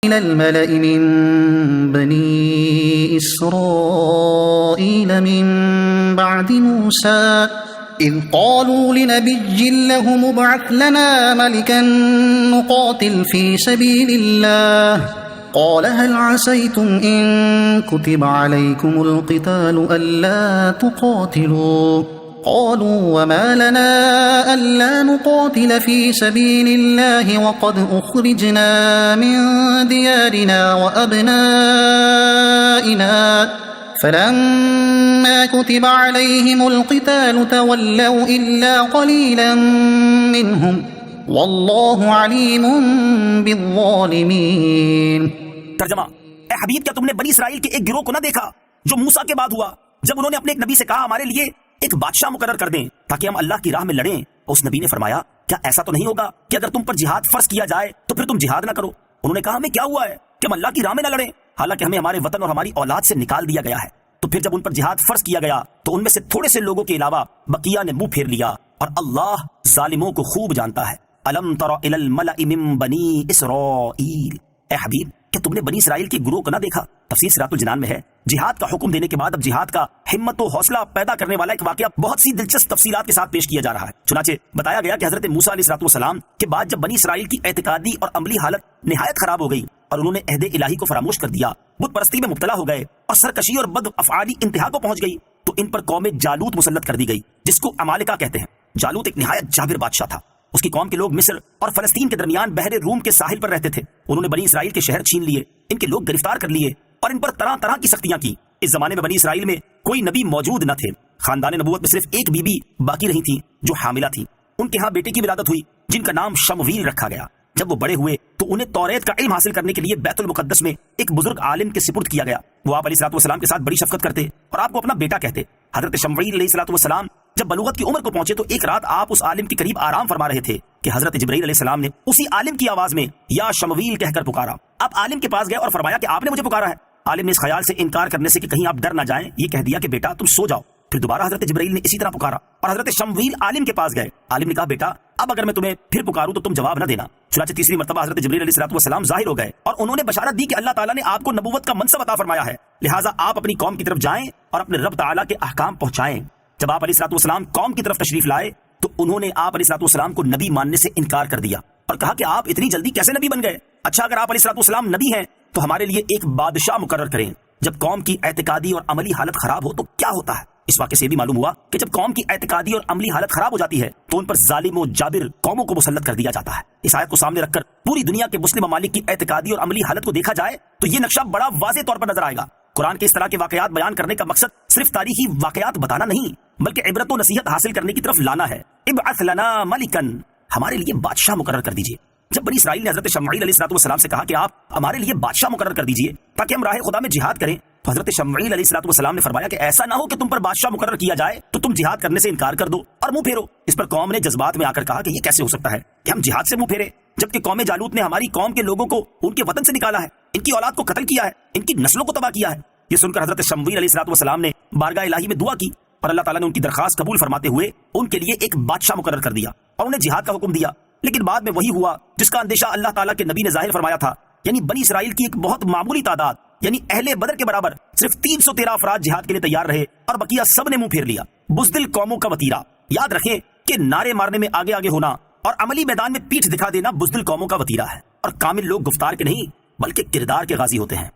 إلى الملأ من بني إسرائيل من بعد موسى إذ قالوا لنبي له ابعث لنا ملكا نقاتل في سبيل الله قال هل عسيتم إن كتب عليكم القتال ألا تقاتلوا قالوا وما لنا ألا نقاتل في سبيل الله وقد أخرجنا من ديارنا وأبنائنا فلما كتب عليهم القتال تولوا إلا قليلا منهم والله عليم بالظالمين۔ ترجمہ: اے حبیب، کیا تم نے بنی اسرائیل کے ایک گروہ کو نہ دیکھا جو موسیٰ کے بعد ہوا، جب انہوں نے اپنے ایک نبی سے کہا ہمارے لیے ایک بادشاہ مقرر کر دیں تاکہ ہم اللہ کی راہ میں لڑیں؟ اس نبی نے فرمایا کیا ایسا تو نہیں ہوگا کہ اگر تم پر جہاد فرض کیا جائے تو پھر تم جہاد نہ کرو؟ انہوں نے کہا ہمیں کیا ہوا ہے کہ ہم اللہ کی راہ میں نہ لڑیں، حالانکہ ہمیں ہمارے وطن اور ہماری اولاد سے نکال دیا گیا ہے۔ تو پھر جب ان پر جہاد فرض کیا گیا تو ان میں سے تھوڑے سے لوگوں کے علاوہ بقیہ نے منہ پھیر لیا، اور اللہ ظالموں کو خوب جانتا ہے۔ الم تر الی الملأ من بنی اسرائیل، اے حبیب کہ تم نے بنی اسرائیل کے گروہ کو نہ دیکھا؟ تفسیر صراط الجنان میں ہے جہاد کا حکم دینے کے بعد اب جہاد کا ہمت و حوصلہ پیدا کرنے والا ایک واقعہ بہت سی دلچسپ تفصیلات کے ساتھ پیش کیا جا رہا ہے۔ چنانچہ بتایا گیا کہ حضرت موسیٰ علیہ السلام کے بعد جب بنی اسرائیل کی اعتقادی اور عملی حالت نہایت خراب ہو گئی اور انہوں نے عہد الہی کو فراموش کر دیا، بت پرستی میں مبتلا ہو گئے اور سرکشی اور بد افعالی انتہا کو پہنچ گئی، تو ان پر قوم جالوت مسلط کر دی گئی جس کو عمالقہ کہتے ہیں۔ جالوت ایک نہایت جابر بادشاہ تھا۔ اس کی قوم کے لوگ مصر اور فلسطین کے درمیان بحر روم کے ساحل پر رہتے تھے۔ انہوں نے بنی اسرائیل کے شہر چھین لیے، ان کے لوگ گرفتار کر لیے اور ان پر طرح طرح کی سختیاں کی۔ اس زمانے میں بنی اسرائیل میں کوئی نبی موجود نہ تھے، خاندان نبوت میں صرف ایک بی بی باقی رہی تھی جو حاملہ تھی۔ ان کے ہاں بیٹے کی ولادت ہوئی جن کا نام شمویل رکھا گیا۔ جب وہ بڑے ہوئے تو انہیں توریت کا علم حاصل کرنے کے لیے بیت المقدس میں ایک بزرگ عالم کے سپرد کیا گیا۔ وہ آپ علیہ السلام کے ساتھ بڑی شفقت کرتے اور آپ کو اپنا بیٹا کہتے۔ حضرت شمویل علیہ السلام جب بلوغت کی عمر کو پہنچے تو ایک رات آپ اس عالم کے قریب آرام فرما رہے تھے کہ حضرت جبرائیل علیہ السلام نے اسی عالم کی آواز میں یا شمویل کہہ کر پکارا۔ آپ عالم کے پاس گئے اور فرمایا کہ آپ نے مجھے پکارا ہے۔ عالم نے اس خیال سے انکار کرنے سے کہ کہیں آپ ڈر نہ جائیں یہ کہہ دیا کہ بیٹا تم سو جاؤ۔ پھر دوبارہ حضرت جبرائیل نے اسی طرح پکارا اور حضرت شمویل عالم کے پاس گئے۔ عالم نے کہا بیٹا اب اگر میں تمہیں پھر پکاروں تو تم جواب نہ دینا۔ چنانچہ تیسری مرتبہ حضرت جبرائیل علیہ السلام ظاہر ہو گئے اور انہوں نے بشارت دی کہ اللہ تعالیٰ نے آپ کو نبوت کا منصب عطا فرمایا ہے، لہٰذا آپ اپنی قوم کی طرف جائیں اور اپنے رب تعالیٰ کے احکام پہنچائیں۔ جب آپ علیہ السلام قوم کی طرف تشریف لائے تو انہوں نے آپ علیہ السلام کو نبی ماننے سے انکار کر دیا اور کہا کہ آپ اتنی جلدی کیسے نبی بن گئے؟ اچھا اگر آپ علیہ السلام نبی ہیں تو ہمارے لیے ایک بادشاہ مقرر کریں۔ جب قوم کی اعتقادی اور عملی حالت خراب ہو تو کیا ہوتا ہے؟ اس واقعے سے بھی معلوم ہوا کہ جب قوم کی اعتقادی اور عملی حالت خراب ہو جاتی ہے تو ان پر ظالم و جابر قوموں کو مسلط کر دیا جاتا ہے۔ اس آیت کو سامنے رکھ کر پوری دنیا کے مسلم ممالک کی اعتقادی اور عملی حالت کو دیکھا جائے تو یہ نقشہ بڑا واضح طور پر نظر آئے گا۔ قرآن کے اس طرح کے واقعات بیان کرنے کا مقصد صرف تاریخی واقعات بتانا نہیں بلکہ عبرت و نصیحت حاصل کرنے کی طرف لانا ہے۔ ابعث لنا ملکن، ہمارے لیے بادشاہ مقرر کر دیجئے۔ جب بنی اسرائیل نے حضرت شمویل علیہ السلام سے کہا کہ آپ ہمارے لیے بادشاہ مقرر کر دیجئے تاکہ ہم راہ خدا میں جہاد کریں، تو حضرت شمویل علیہ السلام نے فرمایا کہ ایسا نہ ہو کہ تم پر بادشاہ مقرر کیا جائے تو تم جہاد کرنے سے انکار کر دو اور منہ پھیرو۔ اس پر قوم نے جذبات میں آ کر کہا کہ یہ کیسے ہو سکتا ہے کہ ہم جہاد سے منہ پھیرے، جبکہ قوم جالوت نے ہماری قوم کے لوگوں کو ان کے وطن سے نکالا ہے، ان کی اولاد کو قتل کیا ہے، ان کی نسلوں کو تباہ کیا ہے۔ یہ سن کر حضرت شمویل علیہ السلام نے بارگاہ الہی میں دعا کی اور اللہ تعالیٰ نے ان کی درخواست قبول فرماتے ہوئے ان کے لیے ایک بادشاہ مقرر کر دیا اور انہیں جہاد کا حکم دیا۔ لیکن بعد میں وہی ہوا جس کا اندیشہ اللہ تعالیٰ کے نبی نے ظاہر فرمایا تھا، یعنی بنی اسرائیل کی ایک بہت معمولی تعداد یعنی اہل بدر کے برابر صرف 313 افراد جہاد کے لیے تیار رہے اور بقیہ سب نے منہ پھیر لیا۔ بزدل قوموں کا وتیرہ، یاد رکھیں کہ نعرے مارنے میں آگے آگے ہونا اور عملی میدان میں پیٹھ دکھا دینا بزدل قوموں کا وتیرہ ہے، اور کامل لوگ گفتار کے نہیں بلکہ کردار کے غازی ہوتے ہیں۔